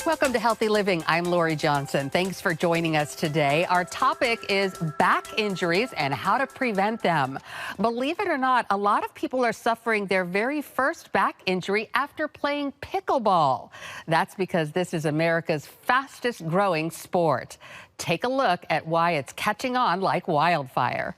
Welcome to Healthy Living. I'm LORIE Johnson. Thanks for joining us today. Our topic is back injuries and how to prevent them. Believe it or not, a lot of people are suffering their very first back injury after playing pickleball. That's because this is America's fastest growing sport. Take a look at why it's catching on like wildfire.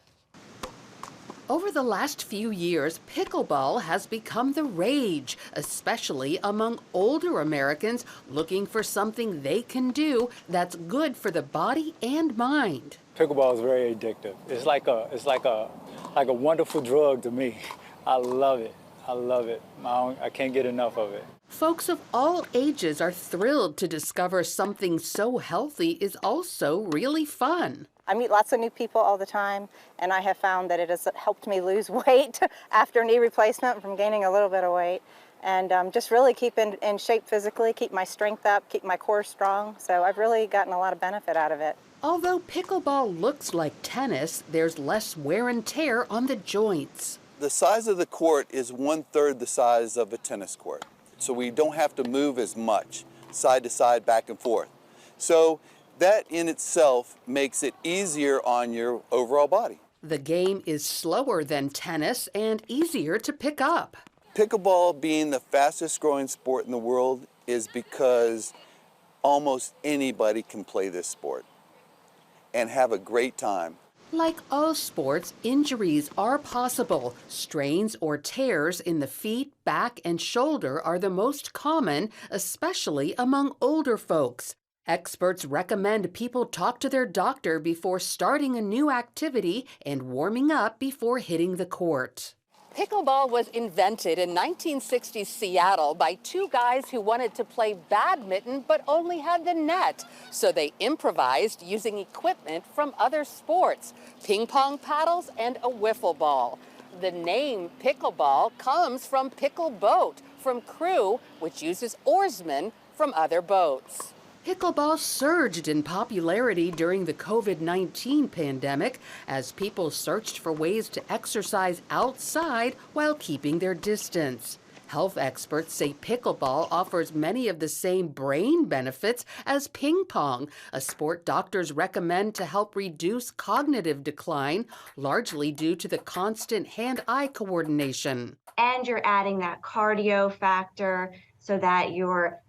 Over the last few years, pickleball has become the rage, especially among older Americans looking for something they can do that's good for the body and mind. Pickleball is very addictive. It's like a wonderful drug to me. I love it. I love it. I can't get enough of it. Folks of all ages are thrilled to discover something so healthy is also really fun. I meet lots of new people all the time, and I have found that it has helped me lose weight after knee replacement from gaining a little bit of weight, and just really keep in shape physically, keep my strength up, keep my core strong. So I've really gotten a lot of benefit out of it. Although pickleball looks like tennis, there's less wear and tear on the joints. The size of the court is 1/3 the size of a tennis court, so we don't have to move as much side to side, back and forth. So that in itself makes it easier on your overall body. The game is slower than tennis and easier to pick up. Pickleball being the fastest growing sport in the world is because almost anybody can play this sport and have a great time. Like all sports, injuries are possible. Strains or tears in the feet, back, and shoulder are the most common, especially among older folks. Experts recommend people talk to their doctor before starting a new activity and warming up before hitting the court. Pickleball was invented in 1960s Seattle by two guys who wanted to play badminton but only had the net. So they improvised using equipment from other sports, ping pong paddles and a wiffle ball. The name pickleball comes from pickle boat, from crew, which uses oarsmen from other boats. Pickleball surged in popularity during the COVID-19 pandemic as people searched for ways to exercise outside while keeping their distance. Health experts say pickleball offers many of the same brain benefits as ping pong, a sport doctors recommend to help reduce cognitive decline, largely due to the constant hand-eye coordination. And you're adding that cardio factor so that you're,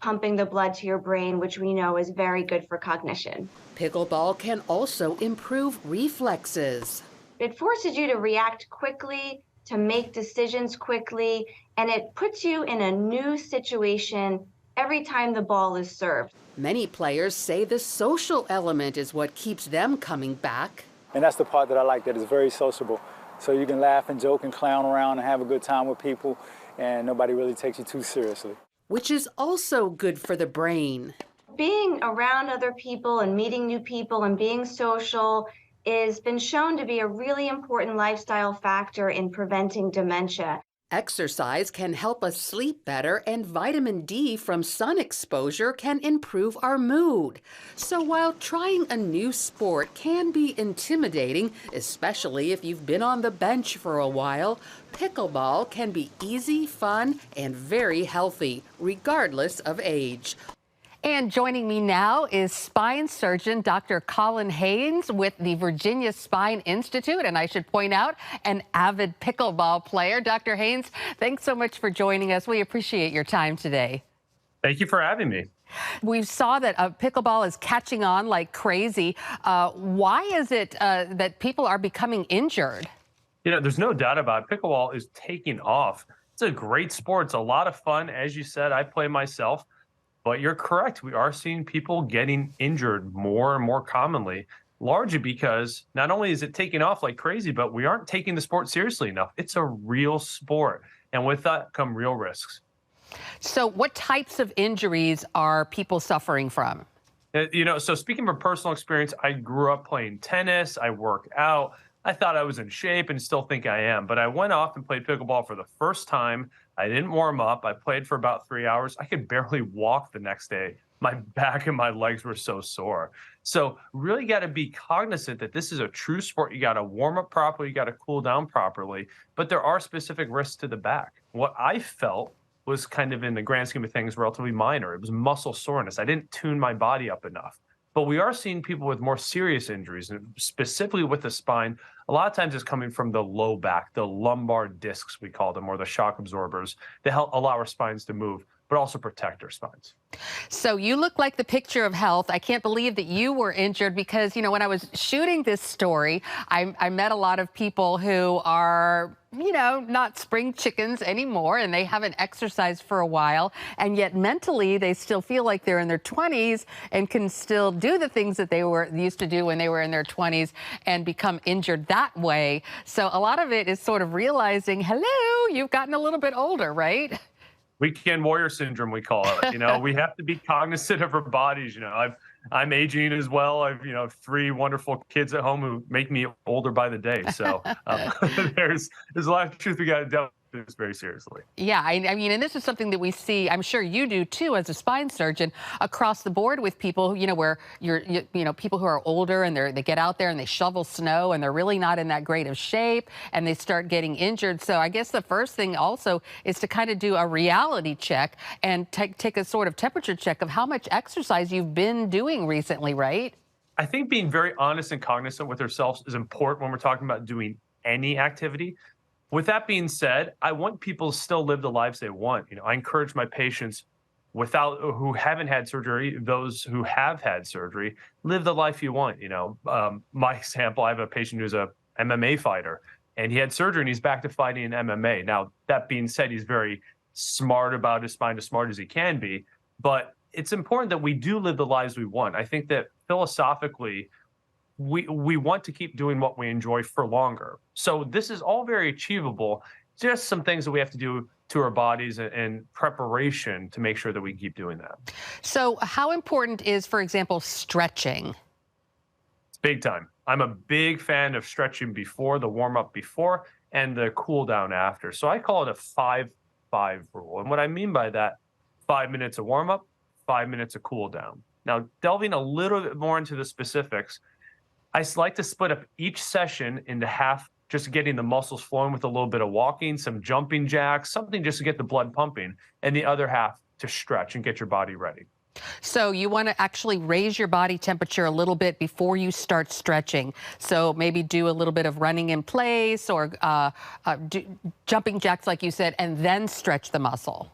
pumping the blood to your brain, which we know is very good for cognition. Pickleball can also improve reflexes. It forces you to react quickly, to make decisions quickly, and it puts you in a new situation every time the ball is served. Many players say the social element is what keeps them coming back. And that's the part that I like, that it's very sociable. So you can laugh and joke and clown around and have a good time with people, and nobody really takes you too seriously. Which is also good for the brain. Being around other people and meeting new people and being social has been shown to be a really important lifestyle factor in preventing dementia. Exercise can help us sleep better, and vitamin D from sun exposure can improve our mood. So while trying a new sport can be intimidating, especially if you've been on the bench for a while, pickleball can be easy, fun, and very healthy, regardless of age. And joining me now is spine surgeon Dr. Colin Haines with the Virginia Spine Institute, and I should point out, an avid pickleball player. Dr. Haines, thanks so much for joining us. We appreciate your time today. Thank you for having me. We saw that pickleball is catching on like crazy. Why is it that people are becoming injured? There's no doubt about it. Pickleball is taking off. It's a great sport. It's a lot of fun. As you said, I play myself. But you're correct. We are seeing people getting injured more and more commonly, largely because not only is it taking off like crazy, but we aren't taking the sport seriously enough. It's a real sport. And with that come real risks. So what types of injuries are people suffering from? So speaking from personal experience, I grew up playing tennis. I work out. I thought I was in shape and still think I am. But I went off and played pickleball for the first time. I didn't warm up. I played for about 3 hours. I could barely walk the next day. My back and my legs were so sore. So really got to be cognizant that this is a true sport. You got to warm up properly. You got to cool down properly. But there are specific risks to the back. What I felt was kind of, in the grand scheme of things, relatively minor. It was muscle soreness. I didn't tune my body up enough. But we are seeing people with more serious injuries, and specifically with the spine. A lot of times it's coming from the low back, the lumbar discs, we call them, or the shock absorbers. They help allow our spines to move, but also protect our spines. So you look like the picture of health. I can't believe that you were injured because, when I was shooting this story, I met a lot of people who are, not spring chickens anymore, and they haven't exercised for a while. And yet mentally, they still feel like they're in their 20s and can still do the things that they used to do when they were in their 20s and become injured that way. So a lot of it is sort of realizing, hello, you've gotten a little bit older, right? Weekend warrior syndrome, we call it. We have to be cognizant of our bodies. I'm aging as well. I've 3 wonderful kids at home who make me older by the day. So there's a lot of truth we got to deal with this very seriously. Yeah, I mean, and this is something that we see, I'm sure you do too, as a spine surgeon, across the board with people, where people who are older and they get out there and they shovel snow and they're really not in that great of shape and they start getting injured. So I guess the first thing also is to kind of do a reality check and take a sort of temperature check of how much exercise you've been doing recently, right? I think being very honest and cognizant with ourselves is important when we're talking about doing any activity. With that being said, I want people to still live the lives they want. I encourage my patients who haven't had surgery, those who have had surgery, live the life you want. My example, I have a patient who's a MMA fighter, and he had surgery and he's back to fighting in MMA. Now, that being said, he's very smart about his spine, as smart as he can be, but it's important that we do live the lives we want. I think that philosophically, we want to keep doing what we enjoy for longer. So this is all very achievable. Just some things that we have to do to our bodies and preparation to make sure that we can keep doing that. So how important is, for example, stretching? It's big time. I'm a big fan of stretching before, the warm-up before, and the cool down after. So I call it a 5-5 rule. And what I mean by that, 5 minutes of warm-up, 5 minutes of cool down. Now, delving a little bit more into the specifics, I like to split up each session into half, just getting the muscles flowing with a little bit of walking, some jumping jacks, something just to get the blood pumping, and the other half to stretch and get your body ready. So you want to actually raise your body temperature a little bit before you start stretching. So maybe do a little bit of running in place or jumping jacks, like you said, and then stretch the muscle.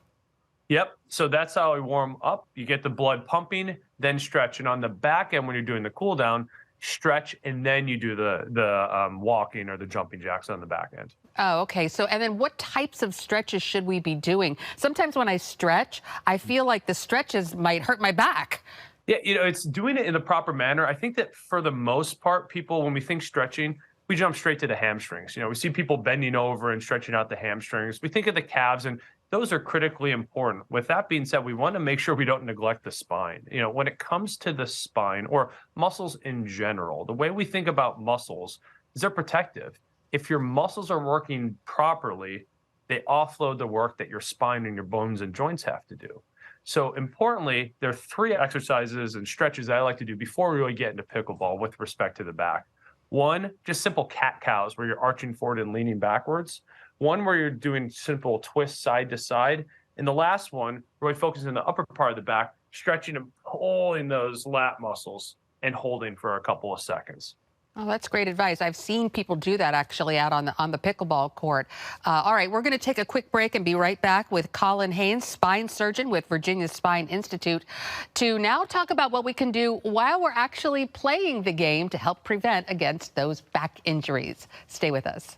Yep. So that's how I warm up. You get the blood pumping, then stretch. And on the back end, when you're doing the cool down, stretch, and then you do the walking or the jumping jacks on the back end. Oh, okay. So, and then what types of stretches should we be doing? Sometimes when I stretch, I feel like the stretches might hurt my back. Yeah, it's doing it in the proper manner. I think that for the most part, people, when we think stretching, we jump straight to the hamstrings. We see people bending over and stretching out the hamstrings. We think of the calves, and those are critically important. With that being said, we want to make sure we don't neglect the spine. When it comes to the spine or muscles in general, the way we think about muscles is they're protective. If your muscles are working properly, they offload the work that your spine and your bones and joints have to do. So importantly, there are 3 exercises and stretches that I like to do before we really get into pickleball with respect to the back. 1, just simple cat-cows where you're arching forward and leaning backwards. 1 where you're doing simple twists side to side. And the last one, really focusing on the upper part of the back, stretching and pulling those lat muscles and holding for a couple of seconds. Oh, that's great advice. I've seen people do that actually out on the pickleball court. All right, we're going to take a quick break and be right back with Colin Haines, spine surgeon with Virginia Spine Institute, to now talk about what we can do while we're actually playing the game to help prevent against those back injuries. Stay with us.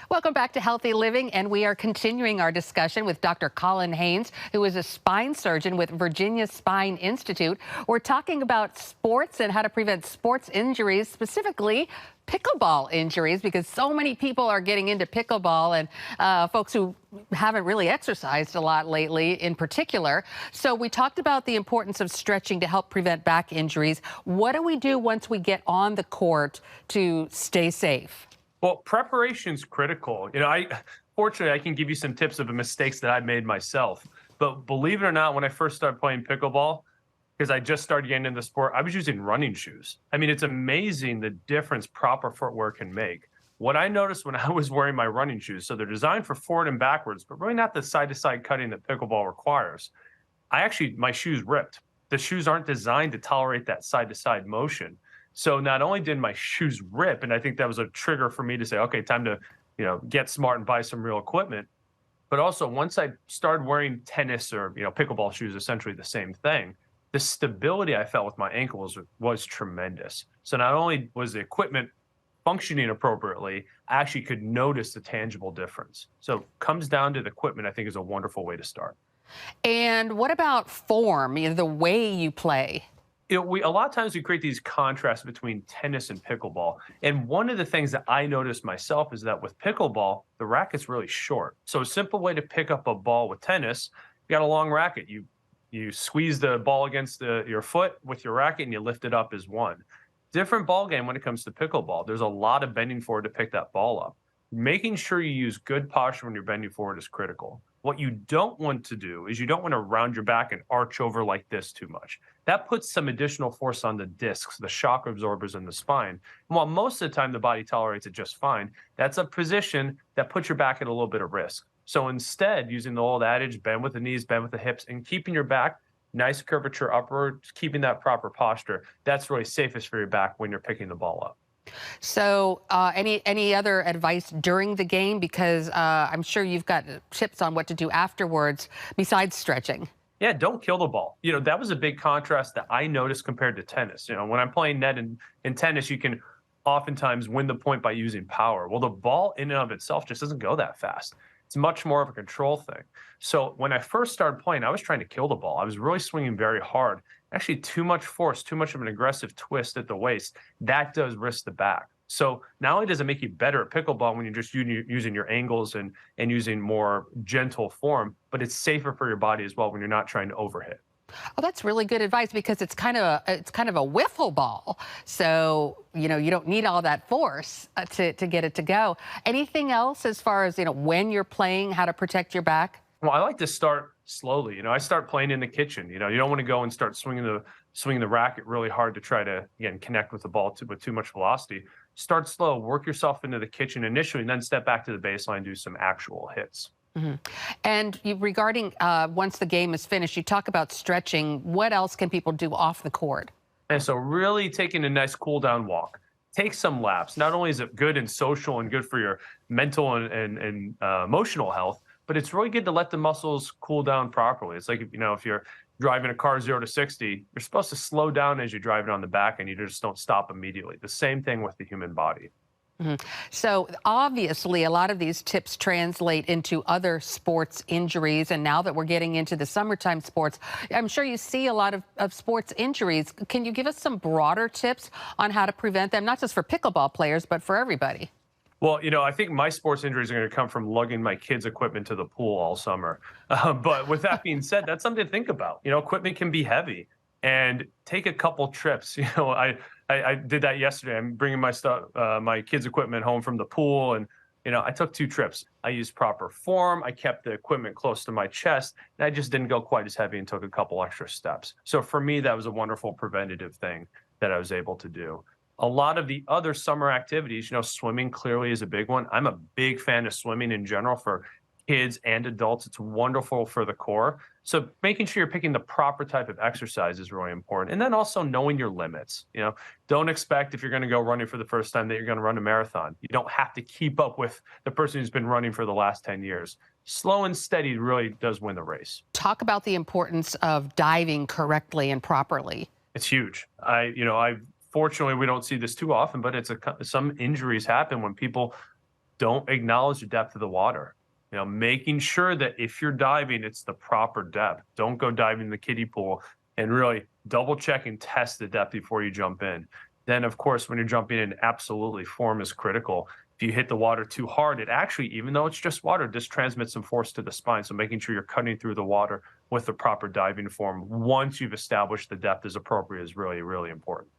Welcome back to Healthy Living, and we are continuing our discussion with Dr. Colin Haines, who is a spine surgeon with Virginia Spine Institute. We're talking about sports and how to prevent sports injuries, specifically pickleball injuries, because so many people are getting into pickleball, and folks who haven't really exercised a lot lately in particular. So we talked about the importance of stretching to help prevent back injuries. What do we do once we get on the court to stay safe? Well, preparation's critical. Fortunately, I can give you some tips of the mistakes that I've made myself. But believe it or not, when I first started playing pickleball, because I just started getting into the sport, I was using running shoes. I mean, it's amazing the difference proper footwear can make. What I noticed when I was wearing my running shoes, so they're designed for forward and backwards, but really not the side-to-side cutting that pickleball requires. My shoes ripped. The shoes aren't designed to tolerate that side-to-side motion. So not only did my shoes rip, and I think that was a trigger for me to say, okay, time to, get smart and buy some real equipment. But also once I started wearing tennis or, pickleball shoes, essentially the same thing, the stability I felt with my ankles was tremendous. So not only was the equipment functioning appropriately, I actually could notice the tangible difference. So comes down to the equipment, I think, is a wonderful way to start. And what about form, the way you play? A lot of times we create these contrasts between tennis and pickleball. And one of the things that I noticed myself is that with pickleball, the racket's really short. So a simple way to pick up a ball with tennis, you got a long racket. You squeeze the ball against your foot with your racket and you lift it up as one. Different ball game when it comes to pickleball. There's a lot of bending forward to pick that ball up. Making sure you use good posture when you're bending forward is critical. What you don't want to do is you don't want to round your back and arch over like this too much. That puts some additional force on the discs, the shock absorbers in the spine. And while most of the time the body tolerates it just fine, that's a position that puts your back at a little bit of risk. So instead, using the old adage, bend with the knees, bend with the hips, and keeping your back nice curvature upward, keeping that proper posture, that's really safest for your back when you're picking the ball up. So any other advice during the game? Because I'm sure you've got tips on what to do afterwards besides stretching. Yeah, don't kill the ball. That was a big contrast that I noticed compared to tennis. When I'm playing net in tennis, you can oftentimes win the point by using power. Well, the ball in and of itself just doesn't go that fast. It's much more of a control thing. So when I first started playing, I was trying to kill the ball. I was really swinging very hard. Actually, too much force, too much of an aggressive twist at the waist. That does risk the back. So not only does it make you better at pickleball when you're just using your angles and using more gentle form, but it's safer for your body as well when you're not trying to overhit. Oh, that's really good advice, because it's kind of a wiffle ball. So, you don't need all that force to get it to go. Anything else as far as, when you're playing, how to protect your back? Well, I like to start slowly. I start playing in the kitchen. You don't want to go and start swinging the racket really hard to try to, again, connect with the ball with too much velocity. Start slow, work yourself into the kitchen initially, and then step back to the baseline, do some actual hits. Mm-hmm. And regarding once the game is finished, you talk about stretching. What else can people do off the court? And so really taking a nice cool down walk. Take some laps. Not only is it good and social and good for your mental and emotional health, but it's really good to let the muscles cool down properly. It's like, if you're driving a car 0 to 60, you're supposed to slow down as you drive it on the back, and you just don't stop immediately. The same thing with the human body. Mm-hmm. So obviously a lot of these tips translate into other sports injuries, and now that we're getting into the summertime sports, I'm sure you see a lot of sports injuries. Can you give us some broader tips on how to prevent them, not just for pickleball players, but for everybody? Well, I think my sports injuries are going to come from lugging my kids' equipment to the pool all summer. But with that being said, that's something to think about. Equipment can be heavy, and take a couple trips. I did that yesterday. I'm bringing my stuff, my kids' equipment home from the pool, and I took 2 trips. I used proper form. I kept the equipment close to my chest, and I just didn't go quite as heavy and took a couple extra steps. So for me, that was a wonderful preventative thing that I was able to do. A lot of the other summer activities, swimming clearly is a big one. I'm a big fan of swimming in general for kids and adults. It's wonderful for the core. So making sure you're picking the proper type of exercise is really important. And then also knowing your limits. Don't expect, if you're going to go running for the first time, that you're going to run a marathon. You don't have to keep up with the person who's been running for the last 10 years. Slow and steady really does win the race. Talk about the importance of diving correctly and properly. It's huge. Fortunately, we don't see this too often, but some injuries happen when people don't acknowledge the depth of the water. Making sure that if you're diving, it's the proper depth. Don't go diving in the kiddie pool, and really double check and test the depth before you jump in. Then, of course, when you're jumping in, absolutely form is critical. If you hit the water too hard, it actually, even though it's just water, just transmits some force to the spine. So making sure you're cutting through the water with the proper diving form once you've established the depth is appropriate is really, really important.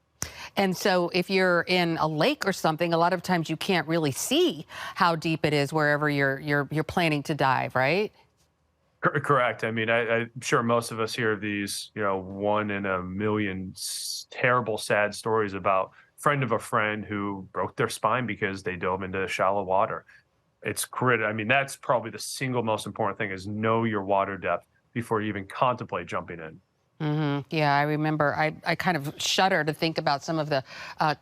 And so if you're in a lake or something, a lot of times you can't really see how deep it is wherever you're planning to dive, right? Correct. I mean, I'm sure most of us hear these, 1 in a million terrible, sad stories about friend of a friend who broke their spine because they dove into shallow water. It's critical. I mean, that's probably the single most important thing, is know your water depth before you even contemplate jumping in. Yeah, I remember. I kind of shudder to think about some of the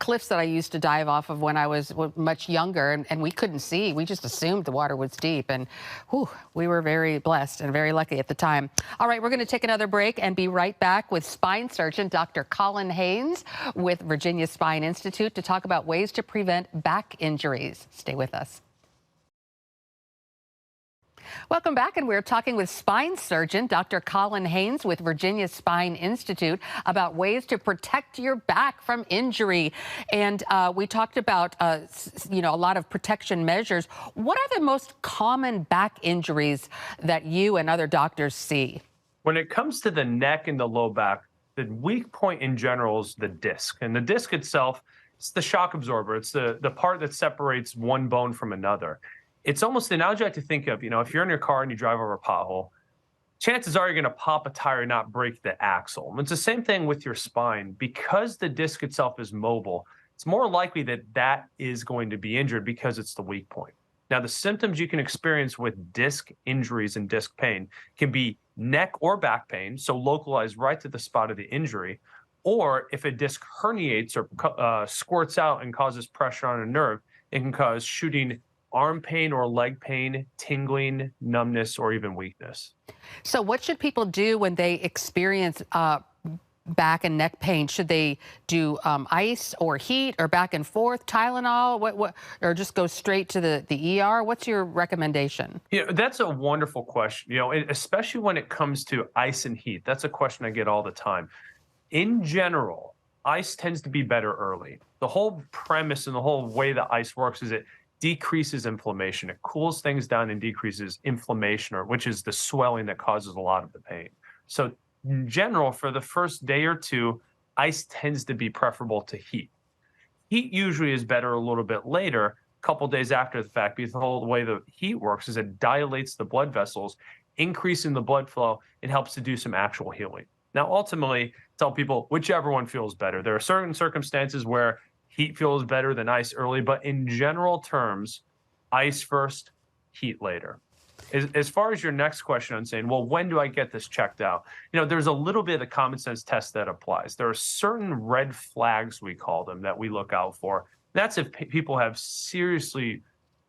cliffs that I used to dive off of when I was much younger, and we couldn't see. We just assumed the water was deep, and whew, we were very blessed and very lucky at the time. All right, we're going to take another break and be right back with spine surgeon Dr. Colin Haines with Virginia Spine Institute to talk about ways to prevent back injuries. Stay with us. Welcome back, and we're talking with spine surgeon Dr. Colin Haines with Virginia Spine Institute about ways to protect your back from injury. And we talked about, a lot of protection measures. What are the most common back injuries that you and other doctors see? When it comes to the neck and the low back, the weak point in general is the disc. And the disc itself, it's the shock absorber. It's the part that separates one bone from another. It's almost the analogy I like to think of, if you're in your car and you drive over a pothole, chances are you're going to pop a tire and not break the axle. It's the same thing with your spine. Because the disc itself is mobile, it's more likely that that is going to be injured because it's the weak point. Now, the symptoms you can experience with disc injuries and disc pain can be neck or back pain, so localized right to the spot of the injury, or if a disc herniates or squirts out and causes pressure on a nerve, it can cause shooting arm pain or leg pain, tingling, numbness, or even weakness. So what should people do when they experience back and neck pain? Should they do ice or heat or back and forth, Tylenol, or just go straight to the ER? What's your recommendation? That's a wonderful question, especially when it comes to ice and heat. That's a question I get all the time. In general, ice tends to be better early. The whole premise and the whole way that ice works is it decreases inflammation. It cools things down and decreases inflammation, which is the swelling that causes a lot of the pain. So in general, for the first day or two, ice tends to be preferable to heat. Heat usually is better a little bit later, a couple days after the fact, because the whole way the heat works is it dilates the blood vessels, increasing the blood flow. It helps to do some actual healing. Now, ultimately, tell people whichever one feels better. There are certain circumstances where heat feels better than ice early, but in general terms, ice first, heat later. As far as your next question on saying, well, when do I get this checked out? There's a little bit of the common sense test that applies. There are certain red flags, we call them, that we look out for. That's if people have seriously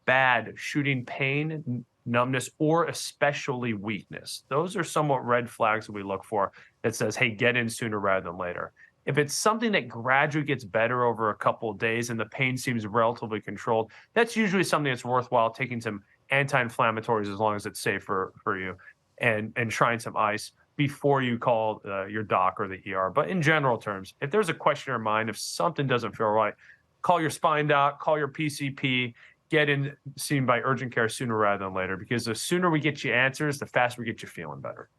bad shooting pain, numbness, or especially weakness. Those are somewhat red flags that we look for that says, hey, get in sooner rather than later. If it's something that gradually gets better over a couple of days and the pain seems relatively controlled, that's usually something that's worthwhile taking some anti-inflammatories as long as it's safe for you, and trying some ice before you call your doc or the ER. But in general terms, if there's a question in your mind, if something doesn't feel right, call your spine doc, call your PCP, get in seen by urgent care sooner rather than later, because the sooner we get you answers, the faster we get you feeling better.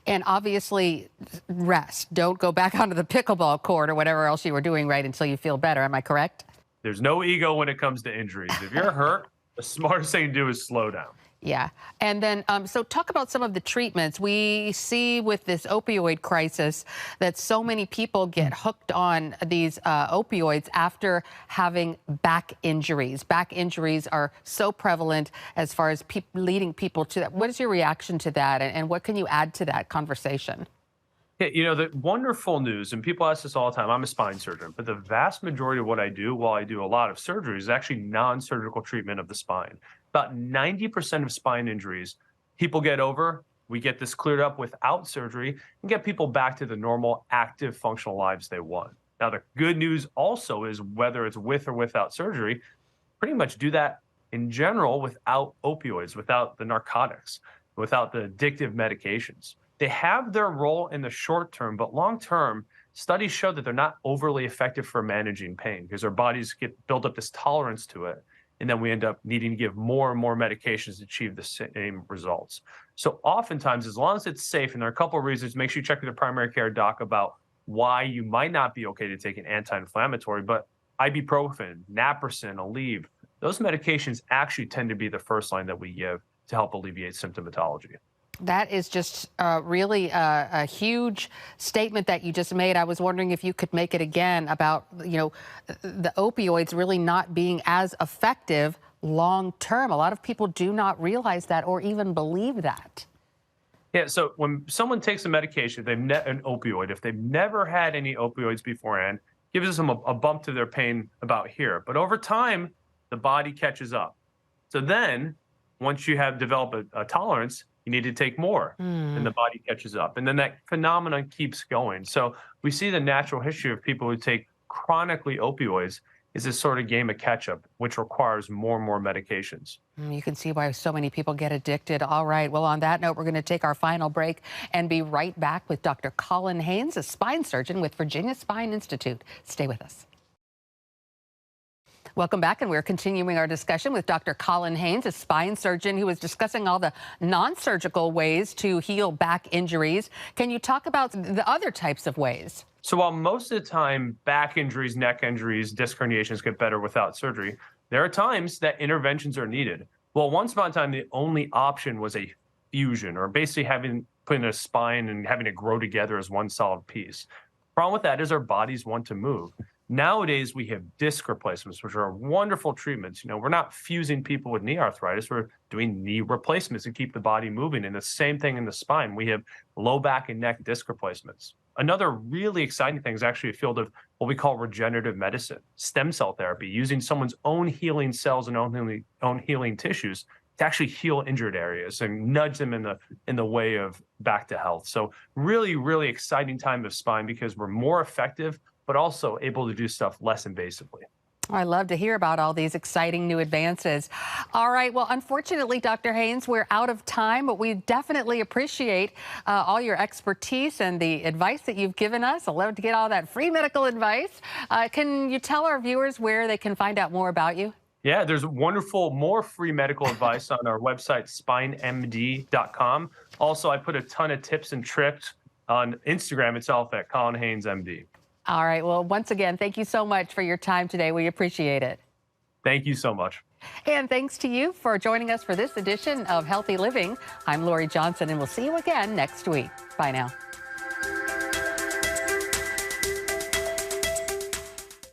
And obviously, rest. Don't go back onto the pickleball court or whatever else you were doing right until you feel better. Am I correct? There's no ego when it comes to injuries. If you're hurt, the smartest thing to do is slow down. Yeah. And then, so talk about some of the treatments. We see with this opioid crisis that so many people get hooked on these opioids after having back injuries. Back injuries are so prevalent as far as leading people to that. What is your reaction to that? And what can you add to that conversation? Yeah, the wonderful news, and people ask this all the time, I'm a spine surgeon, but the vast majority of what I do, while I do a lot of surgery, is actually non-surgical treatment of the spine. About 90% of spine injuries people get over. We get this cleared up without surgery and get people back to the normal, active, functional lives they want. Now, the good news also is whether it's with or without surgery, pretty much do that in general without opioids, without the narcotics, without the addictive medications. They have their role in the short term, but long term, studies show that they're not overly effective for managing pain because our bodies build up this tolerance to it. And then we end up needing to give more and more medications to achieve the same results. So oftentimes, as long as it's safe, and there are a couple of reasons, make sure you check with a primary care doc about why you might not be okay to take an anti-inflammatory, but ibuprofen, naproxen, Aleve, those medications actually tend to be the first line that we give to help alleviate symptomatology. That is just really a huge statement that you just made. I was wondering if you could make it again about, the opioids really not being as effective long term. A lot of people do not realize that or even believe that. Yeah, so when someone takes a medication, an opioid, if they've never had any opioids beforehand, gives them a bump to their pain about here. But over time, the body catches up. So then, once you have developed a tolerance, you need to take more, and the body catches up. And then that phenomenon keeps going. So we see the natural history of people who take chronically opioids is this sort of game of catch up, which requires more and more medications. You can see why so many people get addicted. All right. Well, on that note, we're going to take our final break and be right back with Dr. Colin Haines, a spine surgeon with Virginia Spine Institute. Stay with us. Welcome back, and we're continuing our discussion with Dr. Colin Haines, a spine surgeon who is discussing all the non-surgical ways to heal back injuries. Can you talk about the other types of ways? So while most of the time back injuries, neck injuries, disc herniations get better without surgery, there are times that interventions are needed. Well, once upon a time, the only option was a fusion, or basically putting a spine and having it grow together as one solid piece. Problem with that is our bodies want to move. Nowadays, we have disc replacements, which are wonderful treatments. We're not fusing people with knee arthritis. We're doing knee replacements to keep the body moving. And the same thing in the spine. We have low back and neck disc replacements. Another really exciting thing is actually a field of what we call regenerative medicine, stem cell therapy, using someone's own healing cells and own healing tissues to actually heal injured areas and nudge them in the way of back to health. So really, really exciting time of spine because we're more effective, but also able to do stuff less invasively. I love to hear about all these exciting new advances. All right. Well, unfortunately, Dr. Haines, we're out of time, but we definitely appreciate all your expertise and the advice that you've given us. I love to get all that free medical advice. Can you tell our viewers where they can find out more about you? Yeah, there's more free medical advice on our website, spinemd.com. Also, I put a ton of tips and tricks on Instagram itself at Colin Haines, MD. All right. Well, once again, thank you so much for your time today. We appreciate it. Thank you so much. And thanks to you for joining us for this edition of Healthy Living. I'm LORIE Johnson, and we'll see you again next week. Bye now.